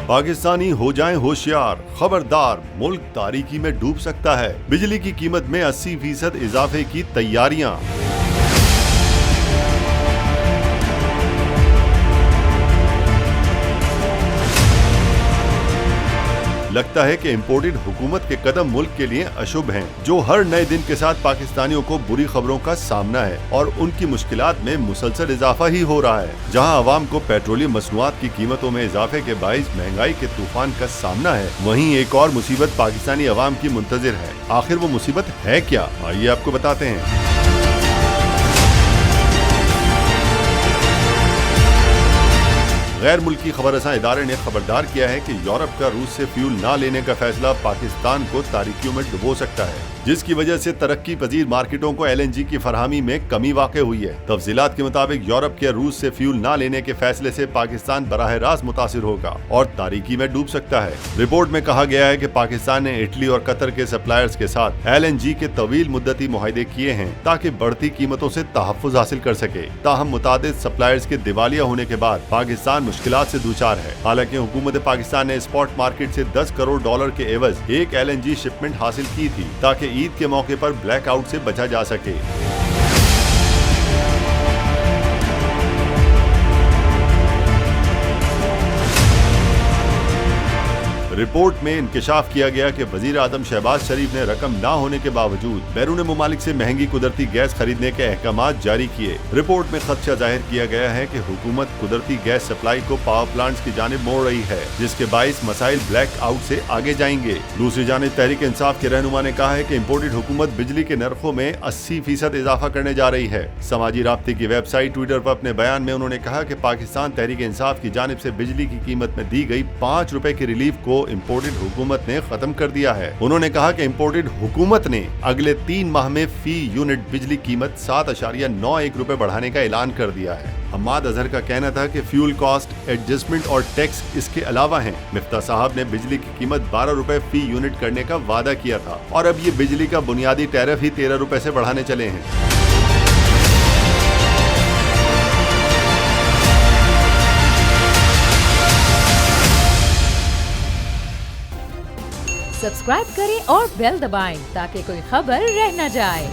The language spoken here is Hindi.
पाकिस्तानी हो जाएं होशियार, खबरदार, मुल्क तारीकी में डूब सकता है। बिजली की कीमत में 80% इजाफे की तैयारियां। लगता है कि इम्पोर्टेड हुकूमत के कदम मुल्क के लिए अशुभ हैं, जो हर नए दिन के साथ पाकिस्तानियों को बुरी खबरों का सामना है और उनकी मुश्किलात में मुसलसल इजाफा ही हो रहा है। जहां अवाम को पेट्रोलियम मसनूआत की कीमतों में इजाफे के बाइस महंगाई के तूफान का सामना है, वहीं एक और मुसीबत पाकिस्तानी अवाम की मुंतजिर है। आखिर वो मुसीबत है क्या, आइए आपको बताते हैं। गैर मुल्की खबर रसां इदारे ने खबरदार किया है कि यूरोप का रूस से फ्यूल ना लेने का फैसला पाकिस्तान को तारीकियों में डुबो सकता है, जिसकी वजह से तरक्की पजीर मार्केटों को LNG की फरहमी में कमी वाक़ हुई है। तफसीलात के मुताबिक यूरोप के रूस से फ्यूल ना लेने के फैसले से पाकिस्तान बराह रास्त मुतासिर होगा और तारीकी में डूब सकता है। रिपोर्ट में कहा गया है कि पाकिस्तान ने इटली और कतर के सप्लायर्स के साथ LNG के तवील मुद्दती मुआहदे किए हैं ताकि बढ़ती कीमतों से तहफ़्फ़ुज़ हासिल कर सके। ताहम मुतादिद सप्लायर्स के दिवालिया होने के बाद पाकिस्तान मुश्किलात से दूचार है। हालांकि हुकूमत पाकिस्तान ने स्पॉट मार्केट से $10 करोड़ के एवज एक LNG शिपमेंट हासिल की थी ताकि ईद के मौके पर ब्लैकआउट से बचा जा सके। रिपोर्ट में इंकशाफ किया गया कि वजीर आजम शहबाज शरीफ ने रकम ना होने के बावजूद बैरून मुमालिक से महंगी कुदरती गैस खरीदने के अहकामात जारी किए। रिपोर्ट में खदशा जाहिर किया गया है कि हुकूमत कुदरती गैस सप्लाई को पावर प्लांट्स की जानिब मोड़ रही है, जिसके बाइस मसाइल ब्लैक आउट से आगे जाएंगे। दूसरी जानिब तहरीक इंसाफ के रहनुमा ने कहा है कि इम्पोर्टेड हुकूमत बिजली के नरखों में 80% इजाफा करने जा रही है। समाजी राब्ते की वेबसाइट ट्विटर पर अपने बयान में उन्होंने कहा कि पाकिस्तान तहरीक इंसाफ की जानिब से बिजली की कीमत में दी गई ₹5 की रिलीफ को इम्पोर्टेड हुकूमत ने खत्म कर दिया है। उन्होंने कहा कि इम्पोर्टेड हुकूमत ने अगले 3 माह में फी यूनिट बिजली कीमत ₹7.91 बढ़ाने का ऐलान कर दिया है। हम्माद अजहर का कहना था कि फ्यूल कॉस्ट एडजस्टमेंट और टैक्स इसके अलावा हैं। मिफ्ता साहब ने बिजली की कीमत ₹12 फी यूनिट करने का वादा किया था और अब ये बिजली का बुनियादी टैरिफ ही ₹13 से बढ़ाने चले हैं। सब्सक्राइब करें और बेल दबाएं ताकि कोई खबर रह न जाए।